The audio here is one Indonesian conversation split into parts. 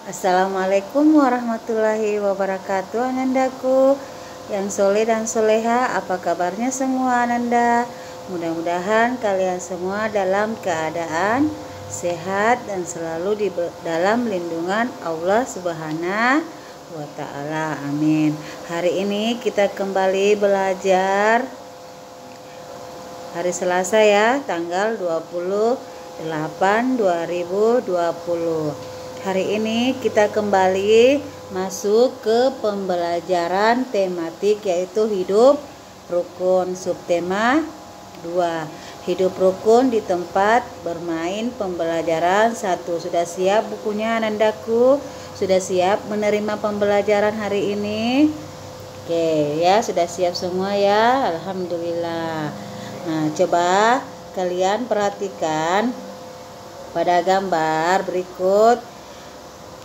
Assalamualaikum warahmatullahi wabarakatuh, Anandaku yang soleh dan soleha. Apa kabarnya semua, Ananda? Mudah-mudahan kalian semua dalam keadaan sehat dan selalu di dalam lindungan Allah Subhanahu wa Ta'ala. Amin. Hari ini kita kembali belajar hari Selasa ya, tanggal 28/2020. Hari ini kita kembali masuk ke pembelajaran tematik, yaitu hidup rukun. Subtema 2, hidup rukun di tempat bermain. Pembelajaran 1. Sudah siap bukunya, Anandaku? Sudah siap menerima pembelajaran hari ini? Oke ya, sudah siap semua ya, alhamdulillah. Nah, coba kalian perhatikan pada gambar berikut.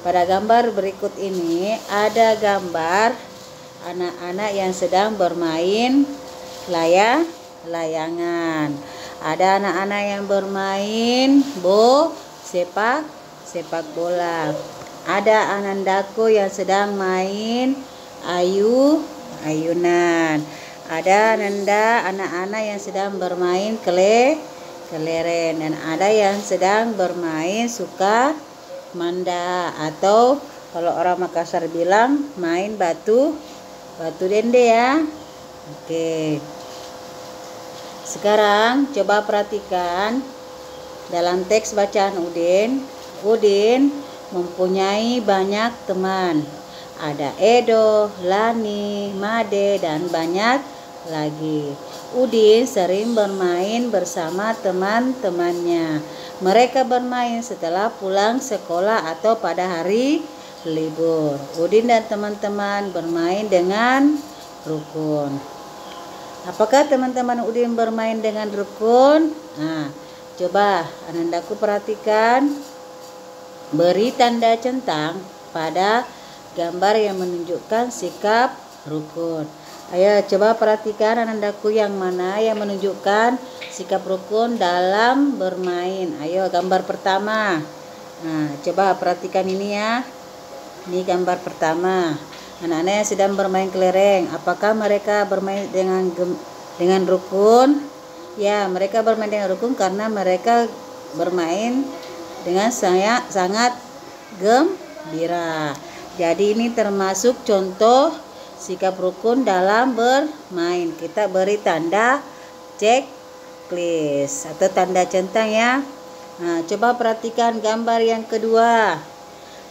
Pada gambar berikut ini ada gambar anak-anak yang sedang bermain layangan. Ada anak-anak yang bermain sepak bola. Ada Anandaku yang sedang main ayunan. Ada anak-anak yang sedang bermain kelereng, dan ada yang sedang bermain manda, atau kalau orang Makassar bilang main batu dende ya. Oke. Sekarang coba perhatikan dalam teks bacaan Udin. Udin mempunyai banyak teman. Ada Edo, Lani, Made, dan banyak lagi. Udin sering bermain bersama teman-temannya. Mereka bermain setelah pulang sekolah atau pada hari libur. Udin dan teman-teman bermain dengan rukun. Apakah teman-teman Udin bermain dengan rukun? Nah, coba Anandaku perhatikan. Beri tanda centang pada gambar yang menunjukkan sikap rukun. Ayo coba perhatikan, Anandaku, yang mana yang menunjukkan sikap rukun dalam bermain. Ayo gambar pertama. Nah, coba perhatikan ini ya. Ini gambar pertama. Anak-anak yang sedang bermain kelereng. Apakah mereka bermain dengan rukun? Ya, mereka bermain dengan rukun karena mereka bermain dengan sangat gembira. Jadi ini termasuk contoh sikap rukun dalam bermain. Kita beri tanda checklist atau tanda centang ya. Nah, coba perhatikan gambar yang kedua.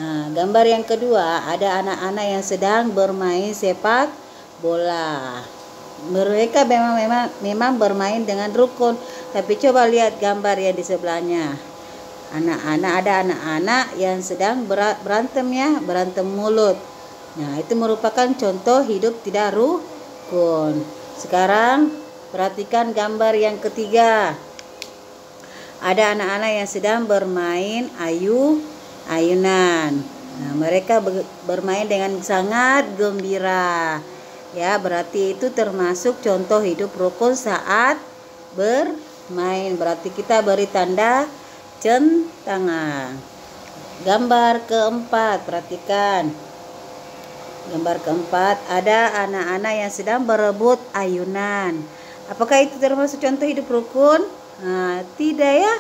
Nah, gambar yang kedua ada anak-anak yang sedang bermain sepak bola. Mereka memang bermain dengan rukun, tapi coba lihat gambar yang di sebelahnya. Ada anak-anak yang sedang berantem mulut. Nah, itu merupakan contoh hidup tidak rukun. Sekarang perhatikan gambar yang ketiga. Ada anak-anak yang sedang bermain ayunan. Nah, mereka bermain dengan sangat gembira. Ya, berarti itu termasuk contoh hidup rukun saat bermain. Berarti kita beri tanda centangan. Gambar keempat, perhatikan. Gambar keempat, ada anak-anak yang sedang berebut ayunan. Apakah itu termasuk contoh hidup rukun? Nah, tidak ya.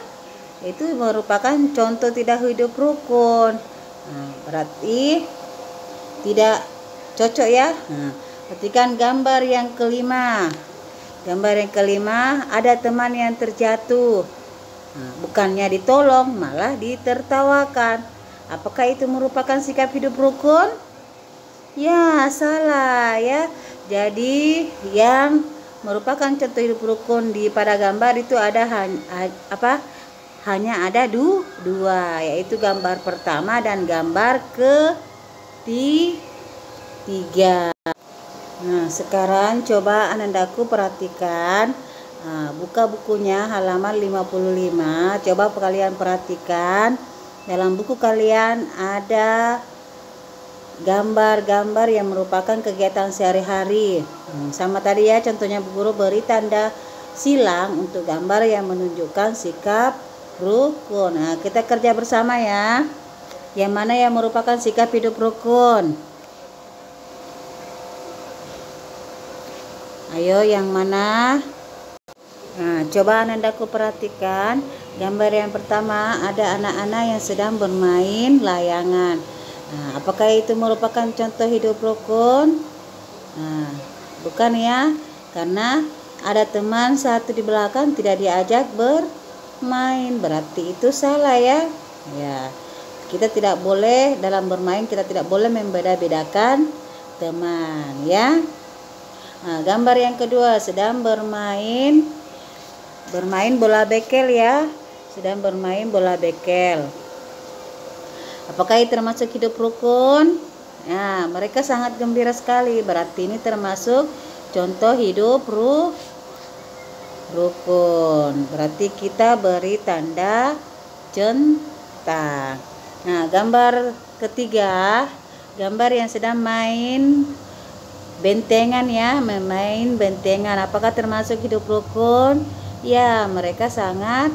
Itu merupakan contoh tidak hidup rukun. Nah, berarti tidak cocok ya. Nah, perhatikan gambar yang kelima. Gambar yang kelima, ada teman yang terjatuh. Nah, bukannya ditolong, malah ditertawakan. Apakah itu merupakan sikap hidup rukun? Ya, salah ya. Jadi yang merupakan contoh hidup rukun pada gambar itu ada hanya ada dua, yaitu gambar pertama dan gambar ketiga. Nah, sekarang coba Anandaku perhatikan. Nah, buka bukunya halaman 55. Coba kalian perhatikan. Dalam buku kalian ada gambar-gambar yang merupakan kegiatan sehari-hari. Sama tadi ya, contohnya Bu Guru beri tanda silang untuk gambar yang menunjukkan sikap rukun. Nah, kita kerja bersama ya. Yang mana yang merupakan sikap hidup rukun? Ayo, yang mana? Nah, coba Anandaku perhatikan. Gambar yang pertama ada anak-anak yang sedang bermain layangan. Nah, apakah itu merupakan contoh hidup rukun? Nah, bukan ya, karena ada teman satu di belakang tidak diajak bermain, berarti itu salah ya. Ya, kita tidak boleh dalam bermain, kita tidak boleh membeda-bedakan teman ya. Nah, gambar yang kedua sedang bermain bola bekel ya, sedang bermain bola bekel. Apakah ini termasuk hidup rukun? Nah, mereka sangat gembira sekali, berarti ini termasuk contoh hidup rukun. Berarti kita beri tanda centang. Nah, gambar ketiga, gambar yang sedang main bentengan ya, memain bentengan. Apakah termasuk hidup rukun? Ya, mereka sangat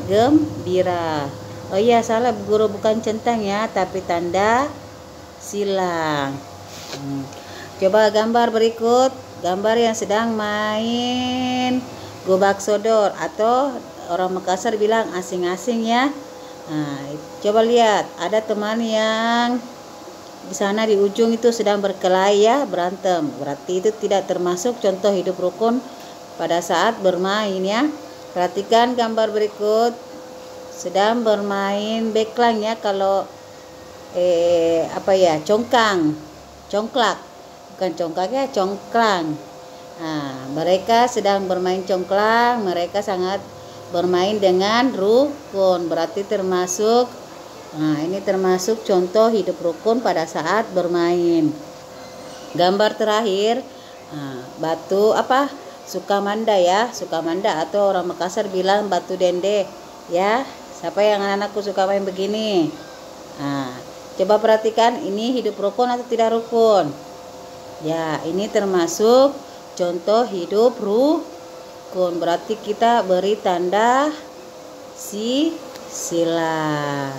gembira. Oh iya, salah guru, bukan centang ya, tapi tanda silang. Coba gambar berikut, gambar yang sedang main gobak sodor atau orang Makassar bilang asing-asing ya. Nah, coba lihat, ada teman yang di sana di ujung itu sedang berkelahi ya, berantem. Berarti itu tidak termasuk contoh hidup rukun pada saat bermain ya. Perhatikan gambar berikut, sedang bermain beklang ya, kalau congklak, bukan congklak ya, congklang. Nah, mereka sedang bermain congklang, mereka sangat bermain dengan rukun, berarti termasuk. Nah, ini termasuk contoh hidup rukun pada saat bermain. Gambar terakhir, batu Sukamanda ya, Sukamanda atau orang Makassar bilang batu dende ya. Siapa yang anakku suka main begini? Nah, coba perhatikan, ini hidup rukun atau tidak rukun? Ya, ini termasuk contoh hidup rukun, berarti kita beri tanda silang.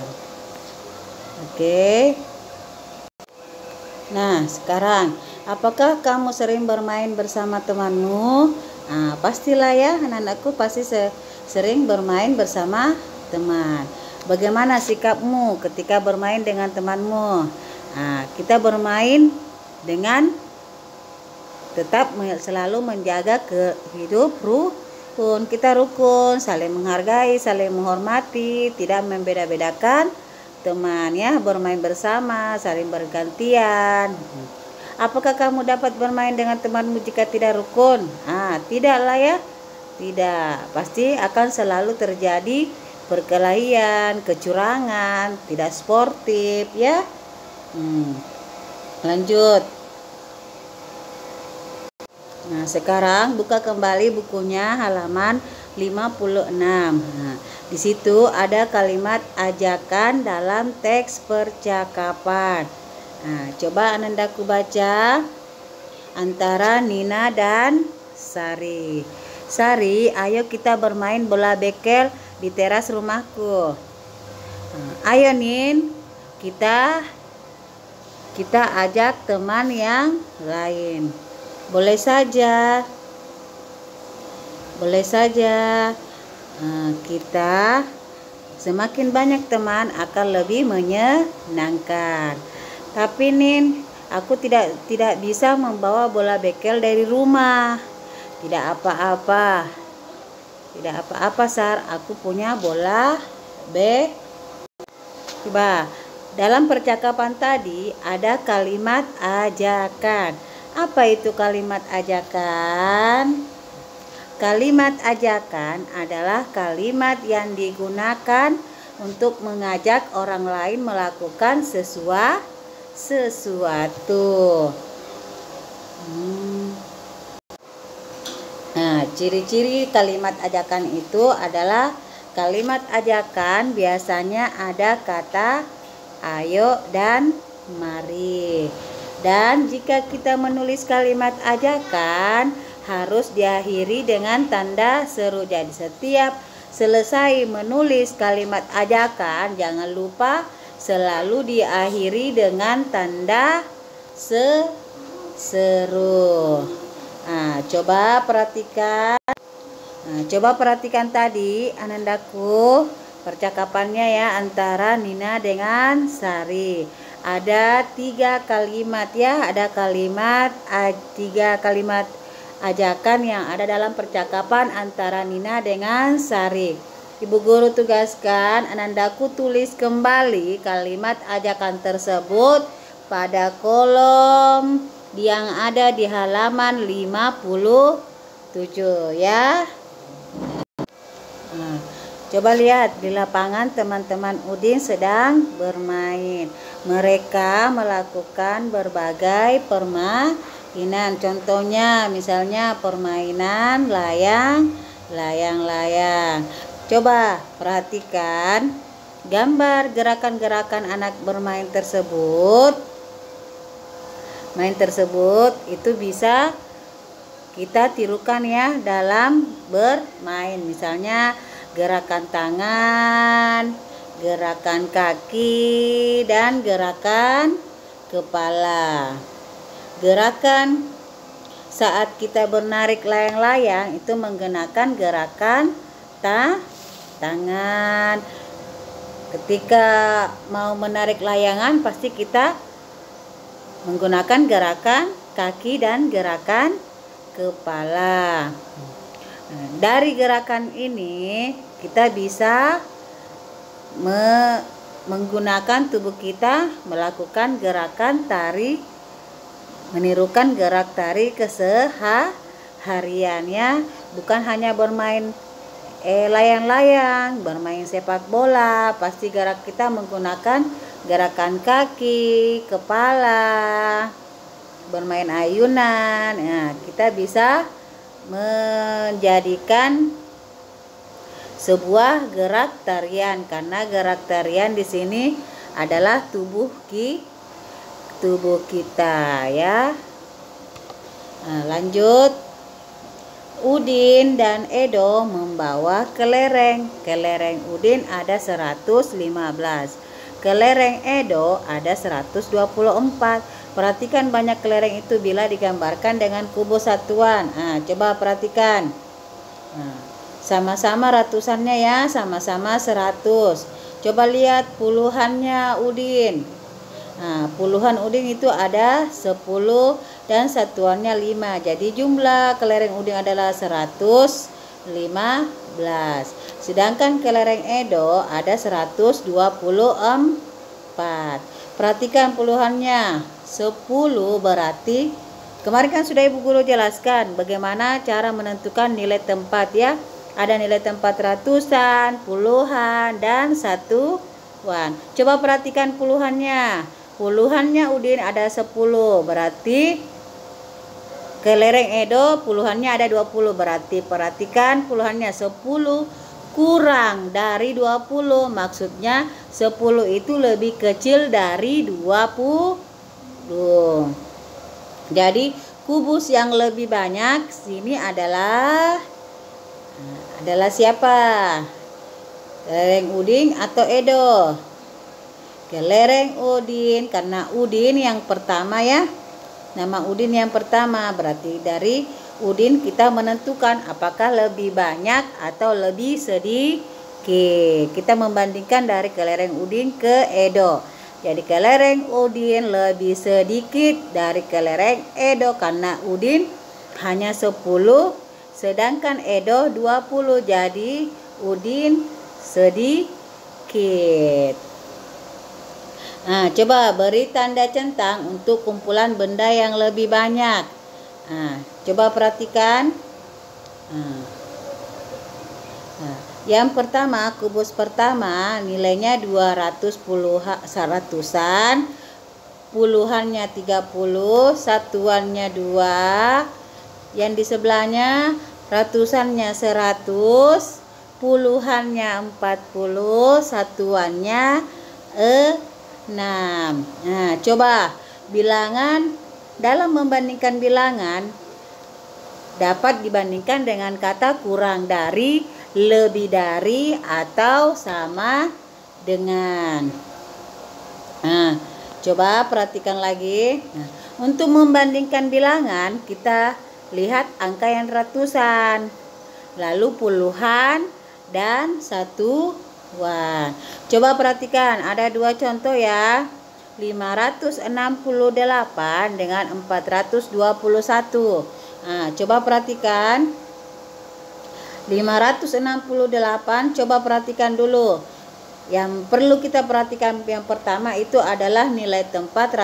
Oke. Nah, sekarang apakah kamu sering bermain bersama temanmu? Nah, pastilah ya, anak-anakku pasti sering bermain bersama teman. Bagaimana sikapmu ketika bermain dengan temanmu? Nah, kita bermain dengan tetap selalu menjaga hidup rukun. Kita rukun, saling menghargai, saling menghormati, tidak membeda-bedakan teman ya, bermain bersama, saling bergantian. Apakah kamu dapat bermain dengan temanmu jika tidak rukun? Tidaklah ya. Tidak, pasti akan selalu terjadi perkelahian, kecurangan, tidak sportif ya. Lanjut. Nah, sekarang buka kembali bukunya halaman 56. Nah, di situ ada kalimat ajakan dalam teks percakapan. Nah, coba Anandaku baca antara Nina dan Sari. Sari, ayo kita bermain bola bekel di teras rumahku. Nah, ayo Nin, kita ajak teman yang lain. Boleh saja. Kita semakin banyak teman akan lebih menyenangkan. Tapi Nin, aku tidak bisa membawa bola bekel dari rumah. Tidak apa-apa Sar, aku punya bola Coba, dalam percakapan tadi ada kalimat ajakan. Apa itu kalimat ajakan? Kalimat ajakan adalah kalimat yang digunakan untuk mengajak orang lain melakukan sesuatu. Nah, ciri-ciri kalimat ajakan itu adalah kalimat ajakan biasanya ada kata ayo dan mari. Dan jika kita menulis kalimat ajakan harus diakhiri dengan tanda seru. Jadi setiap selesai menulis kalimat ajakan, jangan lupa selalu diakhiri dengan tanda seru. Nah, coba perhatikan tadi Anandaku percakapannya ya antara Nina dengan Sari. Ada 3 kalimat ya, ada 3 kalimat ajakan yang ada dalam percakapan antara Nina dengan Sari. Ibu guru tugaskan Anandaku tulis kembali kalimat ajakan tersebut pada kolom yang ada di halaman 57 ya. Nah, coba lihat di lapangan teman-teman Udin sedang bermain. Mereka melakukan berbagai permainan. Contohnya misalnya permainan layang-layang. Coba perhatikan gambar gerakan-gerakan anak bermain tersebut. Main tersebut itu bisa kita tirukan ya dalam bermain. Misalnya gerakan tangan, gerakan kaki, dan gerakan kepala. Gerakan saat kita menarik layang-layang itu menggunakan gerakan tangan. Ketika mau menarik layangan pasti kita menggunakan gerakan kaki dan gerakan kepala. Dari gerakan ini kita bisa menggunakan tubuh kita melakukan gerakan tari, menirukan gerak tari kesehariannya, bukan hanya bermain layang-layang, bermain sepak bola, pasti gerak kita menggunakan gerakan kaki, kepala, bermain ayunan. Nah, kita bisa menjadikan sebuah gerak tarian karena gerak tarian di sini adalah tubuh kita ya. Nah, lanjut. Udin dan Edo membawa kelereng. Kelereng Udin ada 115. Kelereng Edo ada 124. Perhatikan banyak kelereng itu bila digambarkan dengan kubus satuan. Nah, coba perhatikan. Nah, sama-sama ratusannya ya, sama-sama 100. Coba lihat puluhannya Udin. Nah, puluhan Udin itu ada 10 dan satuannya 5. Jadi jumlah kelereng Udin adalah 115. Sedangkan kelereng Edo ada 124. Perhatikan puluhannya. 10 berarti kemarin kan sudah Ibu Guru jelaskan bagaimana cara menentukan nilai tempat ya. Ada nilai tempat ratusan, puluhan, dan satuan. Coba perhatikan puluhannya. Puluhannya Udin ada 10, berarti kelereng Edo puluhannya ada 20. Berarti perhatikan puluhannya 10 kurang dari 20. Maksudnya 10 itu lebih kecil dari 20. Jadi kubus yang lebih banyak sini adalah siapa? Kelereng Udin atau Edo? Kelereng Udin, karena Udin yang pertama ya. Nama Udin yang pertama, berarti dari Udin kita menentukan apakah lebih banyak atau lebih sedikit. Kita membandingkan dari kelereng Udin ke Edo. Jadi kelereng Udin lebih sedikit dari kelereng Edo karena Udin hanya 10 sedangkan Edo 20. Jadi Udin sedikit. Nah, coba beri tanda centang untuk kumpulan benda yang lebih banyak. Nah, coba perhatikan. Yang pertama, kubus pertama nilainya 210 puluhannya 30, satuannya 2. Yang di sebelahnya ratusannya 100, puluhannya 40, satuannya 6. Nah, coba bilangan dalam membandingkan bilangan dapat dibandingkan dengan kata kurang dari lebih dari atau sama dengan. Nah, coba perhatikan lagi. Nah, untuk membandingkan bilangan, kita lihat angka yang ratusan, lalu puluhan, dan satuan. Coba perhatikan, ada dua contoh ya. 568 dengan 421. Nah, coba perhatikan. 568, coba perhatikan dulu. Yang perlu kita perhatikan yang pertama itu adalah nilai tempat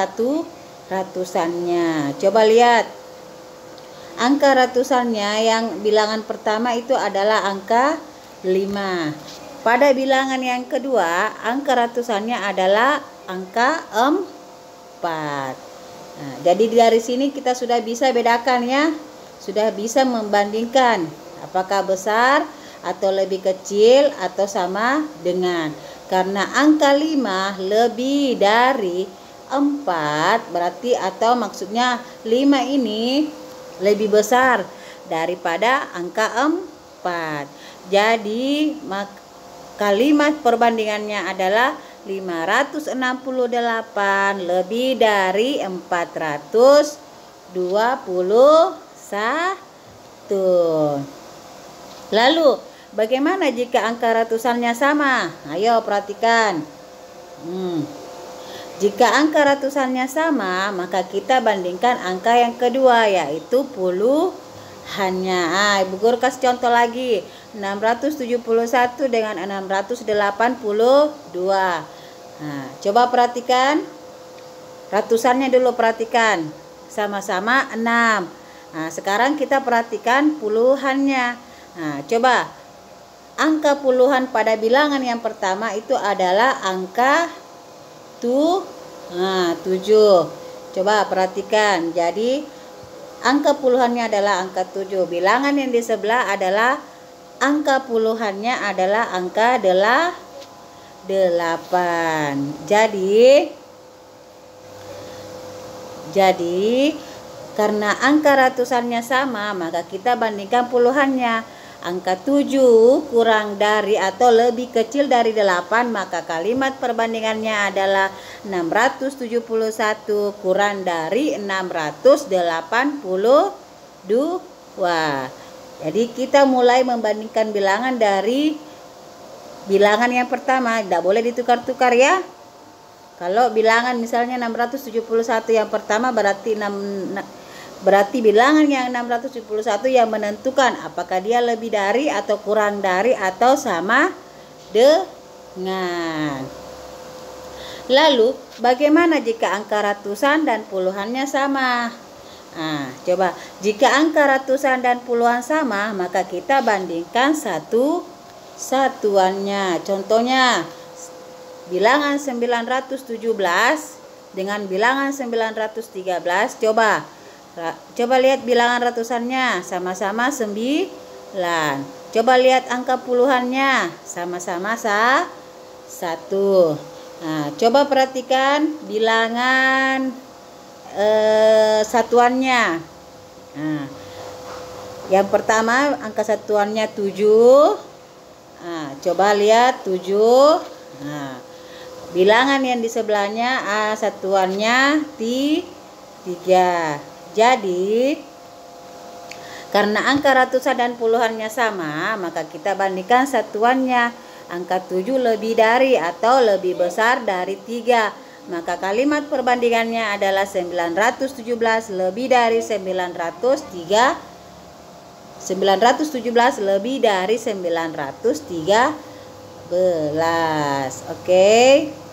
ratusannya. Coba lihat. Angka ratusannya yang bilangan pertama itu adalah angka 5. Pada bilangan yang kedua, angka ratusannya adalah angka 4. Nah, jadi dari sini kita sudah bisa bedakan ya. Sudah bisa membandingkan apakah besar atau lebih kecil atau sama dengan. Karena angka 5 lebih dari 4 berarti atau maksudnya 5 ini lebih besar daripada angka 4. Jadi kalimat perbandingannya adalah 568 lebih dari 421. Lalu bagaimana jika angka ratusannya sama? Ayo perhatikan. Jika angka ratusannya sama, maka kita bandingkan angka yang kedua, yaitu puluhannya. Ibu guru kasih contoh lagi. 671 dengan 682. Nah, coba perhatikan. Ratusannya dulu perhatikan. Sama-sama 6. Nah, sekarang kita perhatikan puluhannya. Nah, coba. Angka puluhan pada bilangan yang pertama itu adalah angka 7. Coba perhatikan. Jadi angka puluhannya adalah angka 7. Bilangan yang di sebelah adalah angka puluhannya adalah angka 8. Jadi karena angka ratusannya sama, maka kita bandingkan puluhannya. Angka 7 kurang dari atau lebih kecil dari 8, maka kalimat perbandingannya adalah 671 kurang dari 682. Jadi kita mulai membandingkan bilangan dari bilangan yang pertama. Tidak boleh ditukar-tukar ya. Kalau bilangan misalnya 671 yang pertama berarti bilangan yang 671 yang menentukan apakah dia lebih dari atau kurang dari atau sama dengan. Lalu bagaimana jika angka ratusan dan puluhannya sama? Nah, coba jika angka ratusan dan puluhan sama, maka kita bandingkan satuannya. Contohnya bilangan 917 dengan bilangan 913. Coba lihat bilangan ratusannya, sama-sama 9. Coba lihat angka puluhannya, sama-sama 1. Nah, coba perhatikan bilangan satuannya. Nah, yang pertama angka satuannya 7. Nah, coba lihat 7. Nah, bilangan yang di sebelahnya satuannya 3. Jadi karena angka ratusan dan puluhannya sama, maka kita bandingkan satuannya. Angka 7 lebih dari atau lebih besar dari 3. Maka kalimat perbandingannya adalah 917 lebih dari 917 lebih dari 913. Oke.